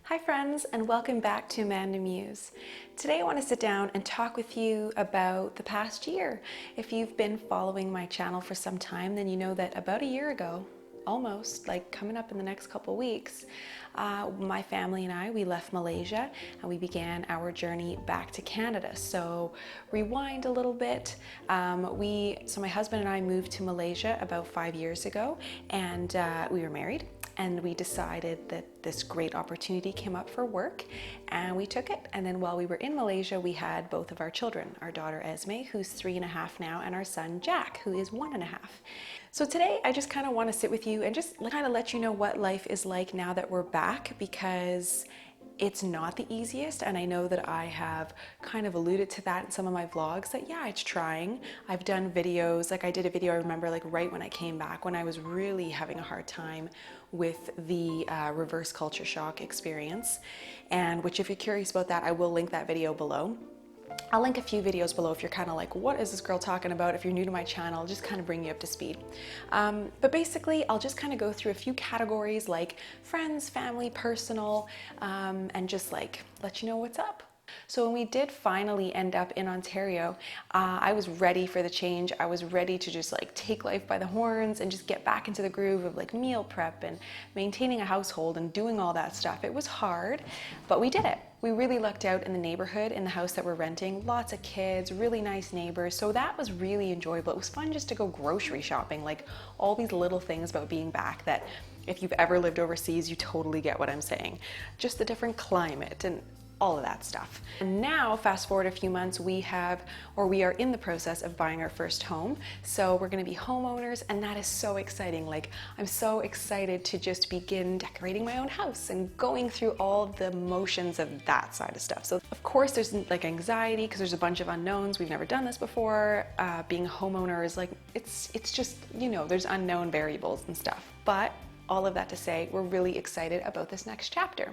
Hi friends, and welcome back to AmandaMuse. Today I want to sit down and talk with you about the past year. If you've been following my channel for some time, then you know that about a year ago, almost, like coming up in the next couple weeks, my family and I, we left Malaysia and we began our journey back to Canada. So rewind a little bit. So my husband and I moved to Malaysia about 5 years ago, and we were married. And we decided that this great opportunity came up for work, and we took it. And then while we were in Malaysia, we had both of our children, our daughter Esme, who's 3.5 now, and our son Jack, who is 1.5. So today I just kind of want to sit with you and just kind of let you know what life is like now that we're back, because it's not the easiest, and I know that I have kind of alluded to that in some of my vlogs, that yeah, it's trying. I've done videos, like I did a video, I remember, like right when I came back, when I was really having a hard time with the reverse culture shock experience, and which, if you're curious about that, I will link that video below. I'll link a few videos below if you're kind of like, what is this girl talking about? If you're new to my channel, just kind of bring you up to speed. But basically, I'll just kind of go through a few categories like friends, family, personal, and just like let you know what's up. So when we did finally end up in Ontario, I was ready for the change. I was ready to just like take life by the horns and just get back into the groove of like meal prep and maintaining a household and doing all that stuff. It was hard, but we did it. We really lucked out in the neighborhood, in the house that we're renting. Lots of kids, really nice neighbors. So that was really enjoyable. It was fun just to go grocery shopping, like all these little things about being back that if you've ever lived overseas, you totally get what I'm saying. Just the different climate and all of that stuff. And now, fast forward a few months, we are in the process of buying our first home. So we're gonna be homeowners, and that is so exciting. Like, I'm so excited to just begin decorating my own house and going through all of the motions of that side of stuff. So of course there's like anxiety because there's a bunch of unknowns. We've never done this before. Being a homeowner is like, it's just, you know, there's unknown variables and stuff. But all of that to say, we're really excited about this next chapter.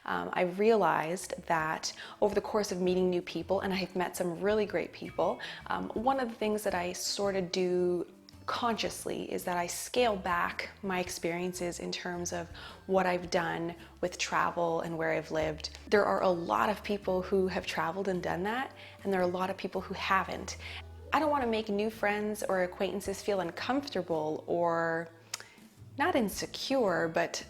I've realized that over the course of meeting new people, and I've met some really great people, one of the things that I sort of do consciously is that I scale back my experiences in terms of what I've done with travel and where I've lived. There are a lot of people who have traveled and done that, and there are a lot of people who haven't. I don't want to make new friends or acquaintances feel uncomfortable or not insecure, but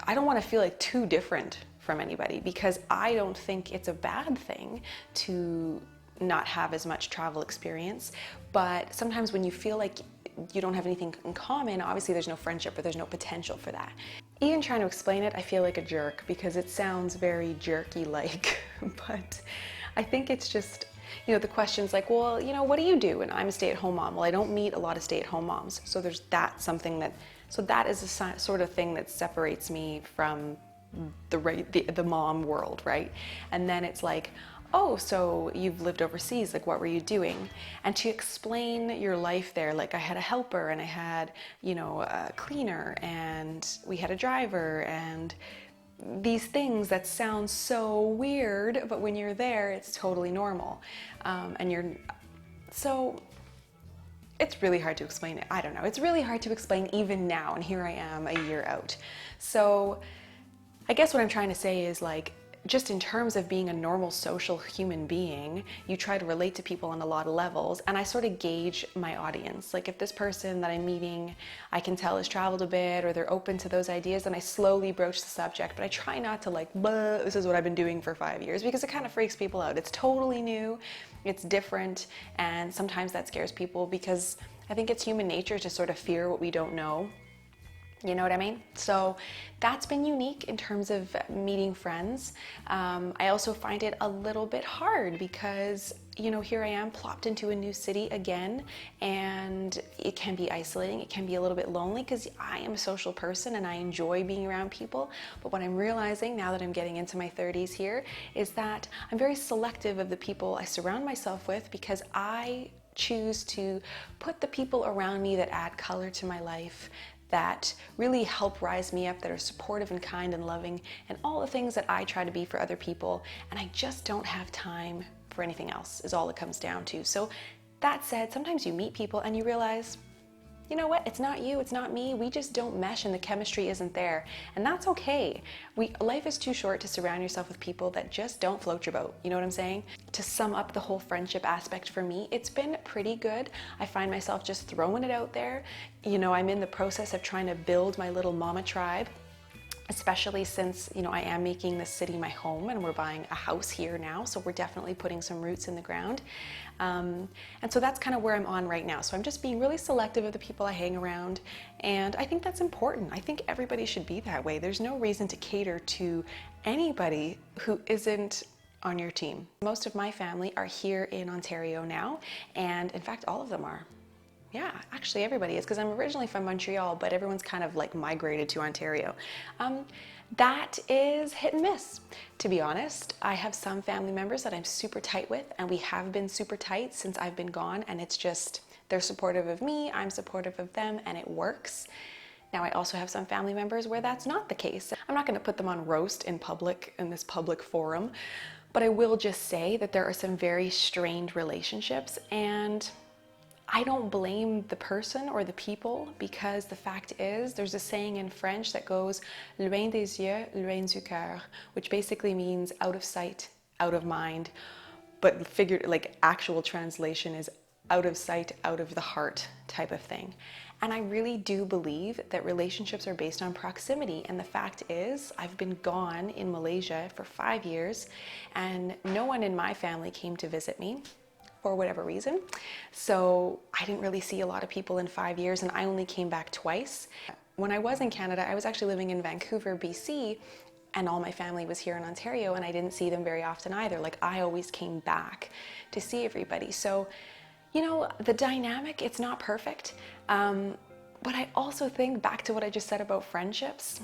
I don't want to feel like too different from anybody, because I don't think it's a bad thing to not have as much travel experience. But sometimes when you feel like you don't have anything in common, obviously there's no friendship or there's no potential for that. Even trying to explain it, I feel like a jerk because it sounds very jerky-like, but I think it's just, you know, the question's like, well, you know, what do you do? And I'm a stay-at-home mom. Well, I don't meet a lot of stay-at-home moms. So there's that so that is a sort of thing that separates me from the mom world, right? And then it's like, oh, so you've lived overseas, like what were you doing? And to explain your life there, like I had a helper and I had, you know, a cleaner and we had a driver and these things that sound so weird, but when you're there, it's totally normal. So it's really hard to explain it. I don't know. It's really hard to explain even now, and here I am a year out. So I guess what I'm trying to say is, like, just in terms of being a normal social human being, you try to relate to people on a lot of levels, and I sort of gauge my audience. Like if this person that I'm meeting, I can tell has traveled a bit or they're open to those ideas, then I slowly broach the subject, but I try not to like, this is what I've been doing for 5 years, because it kind of freaks people out. It's totally new, it's different, and sometimes that scares people because I think it's human nature to sort of fear what we don't know. You know what I mean? So that's been unique in terms of meeting friends. I also find it a little bit hard because, you know, here I am plopped into a new city again, and it can be isolating. It can be a little bit lonely because I am a social person and I enjoy being around people. But what I'm realizing now that I'm getting into my 30s here is that I'm very selective of the people I surround myself with, because I choose to put the people around me that add color to my life, that really help rise me up, that are supportive and kind and loving, and all the things that I try to be for other people. And I just don't have time for anything else, is all it comes down to. So that said, sometimes you meet people and you realize you know what, it's not you, it's not me, we just don't mesh and the chemistry isn't there. And that's okay. Life is too short to surround yourself with people that just don't float your boat. You know what I'm saying? To sum up the whole friendship aspect for me, it's been pretty good. I find myself just throwing it out there. You know, I'm in the process of trying to build my little mama tribe, especially since, you know, I am making this city my home and we're buying a house here now. So we're definitely putting some roots in the ground. And so that's kind of where I'm on right now. So I'm just being really selective of the people I hang around. And I think that's important. I think everybody should be that way. There's no reason to cater to anybody who isn't on your team. Most of my family are here in Ontario now. And in fact, all of them are. Yeah, actually everybody is, because I'm originally from Montreal, but everyone's kind of like migrated to Ontario. That is hit and miss, to be honest. I have some family members that I'm super tight with, and we have been super tight since I've been gone, and it's just, they're supportive of me, I'm supportive of them, and it works. Now, I also have some family members where that's not the case. I'm not going to put them on roast in public, in this public forum, but I will just say that there are some very strained relationships, and I don't blame the person or the people, because the fact is, there's a saying in French that goes loin des yeux, loin du cœur, which basically means out of sight, out of mind, but figured like actual translation is out of sight, out of the heart type of thing. And I really do believe that relationships are based on proximity. And the fact is, I've been gone in Malaysia for 5 years and no one in my family came to visit me, for whatever reason. So I didn't really see a lot of people in 5 years, and I only came back twice. When I was in Canada, I was actually living in Vancouver, BC, and all my family was here in Ontario, and I didn't see them very often either. Like, I always came back to see everybody. So, you know, the dynamic, it's not perfect. But I also think, back to what I just said about friendships,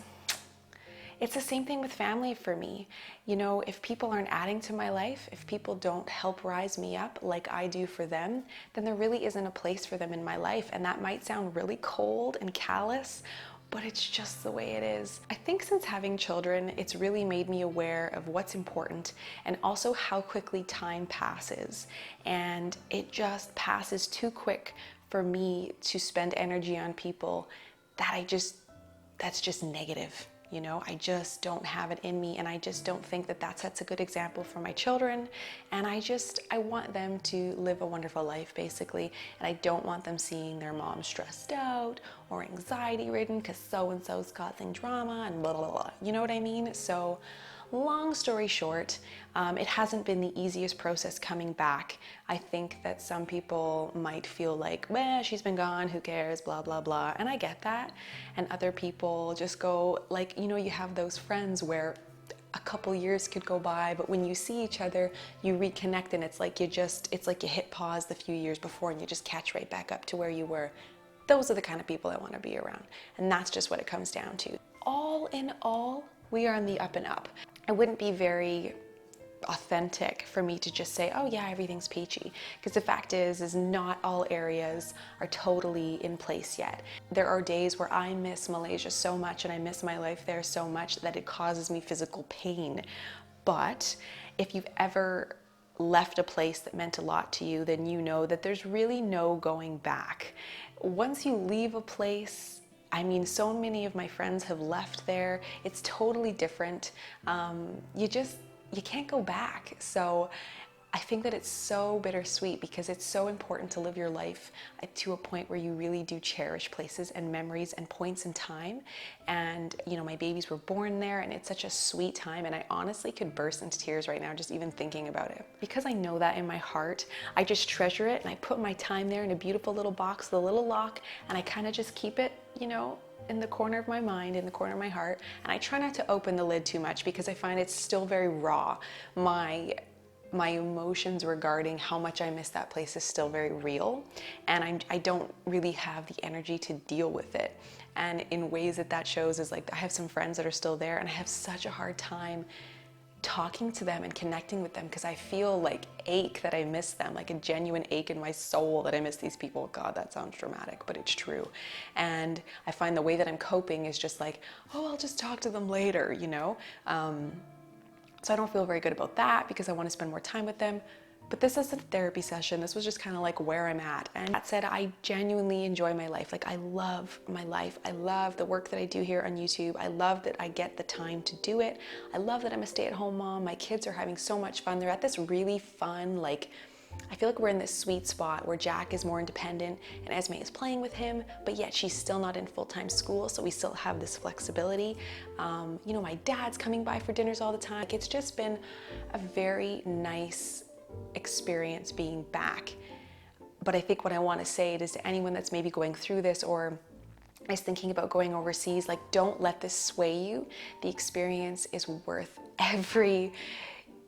it's the same thing with family for me. You know, if people aren't adding to my life, if people don't help rise me up like I do for them, then there really isn't a place for them in my life. And that might sound really cold and callous, but it's just the way it is. I think since having children, it's really made me aware of what's important and also how quickly time passes. And it just passes too quick for me to spend energy on people that that's just negative. You know, I just don't have it in me, and I just don't think that that sets a good example for my children. And I want them to live a wonderful life, basically. And I don't want them seeing their mom stressed out or anxiety ridden because so-and-so's causing drama and blah, blah, blah. You know what I mean? So long story short, it hasn't been the easiest process coming back. I think that some people might feel like, well, she's been gone, who cares, blah, blah, blah. And I get that. And other people just go like, you know, you have those friends where a couple years could go by, but when you see each other, you reconnect, and it's like you hit pause the few years before and you just catch right back up to where you were. Those are the kind of people I want to be around. And that's just what it comes down to. All in all, we are on the up and up. It wouldn't be very authentic for me to just say, oh yeah, everything's peachy, because the fact is not all areas are totally in place yet. There are days where I miss Malaysia so much and I miss my life there so much that it causes me physical pain. But if you've ever left a place that meant a lot to you, then you know that there's really no going back. Once you leave a place, I mean, so many of my friends have left there. It's totally different. You can't go back. So I think that it's so bittersweet, because it's so important to live your life to a point where you really do cherish places and memories and points in time. And, you know, my babies were born there, and it's such a sweet time. And I honestly could burst into tears right now just even thinking about it. Because I know that in my heart, I just treasure it, and I put my time there in a beautiful little box with a little lock, and I kind of just keep it, you know, in the corner of my mind, in the corner of my heart. And I try not to open the lid too much, because I find it's still very raw. My emotions regarding how much I miss that place is still very real, and I don't really have the energy to deal with it. And in ways that shows is like, I have some friends that are still there, and I have such a hard time talking to them and connecting with them, because I feel like ache that I miss them, like a genuine ache in my soul that I miss these people. God, that sounds dramatic, but it's true. And I find the way that I'm coping is just like, oh, I'll just talk to them later, you know? So I don't feel very good about that, because I want to spend more time with them. But this isn't a therapy session. This was just kind of like where I'm at. And that said, I genuinely enjoy my life. Like, I love my life. I love the work that I do here on YouTube. I love that I get the time to do it. I love that I'm a stay-at-home mom. My kids are having so much fun. They're at this really fun, like, I feel like we're in this sweet spot where Jack is more independent and Esme is playing with him, but yet she's still not in full-time school, so we still have this flexibility. You know, my dad's coming by for dinners all the time. Like, it's just been a very nice experience being back. But I think what I want to say is to anyone that's maybe going through this or is thinking about going overseas, like, don't let this sway you. The experience is worth every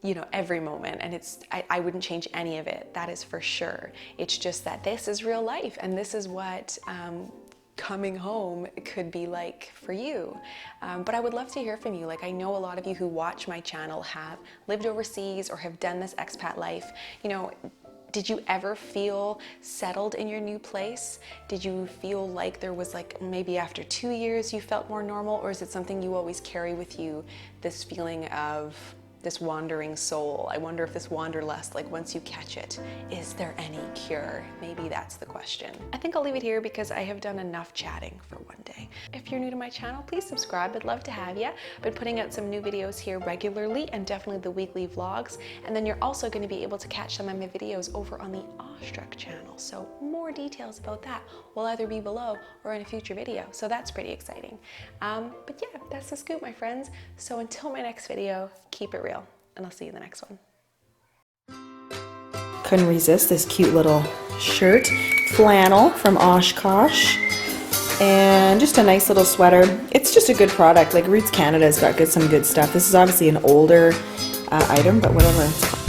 moment, and I wouldn't change any of it, that is for sure. It's just that this is real life, and this is what coming home could be like for you. But I would love to hear from you. Like, I know a lot of you who watch my channel have lived overseas or have done this expat life. You know, did you ever feel settled in your new place? Did you feel like there was, like, maybe after 2 years you felt more normal, or is it something you always carry with you, this feeling of this wandering soul? I wonder if this wanderlust, like, once you catch it, is there any cure? Maybe that's the question. I think I'll leave it here because I have done enough chatting for one day. If you're new to my channel, please subscribe. I'd love to have you. I've been putting out some new videos here regularly, and definitely the weekly vlogs. And then you're also going to be able to catch some of my videos over on the Awestruck channel. So more details about that will either be below or in a future video. So that's pretty exciting. But yeah, that's the scoop, my friends. So until my next video, keep it real, and I'll see you in the next one. Couldn't resist this cute little shirt, flannel from Oshkosh, and just a nice little sweater. It's just a good product. Like, Roots Canada's got some good stuff. This is obviously an older item, but whatever.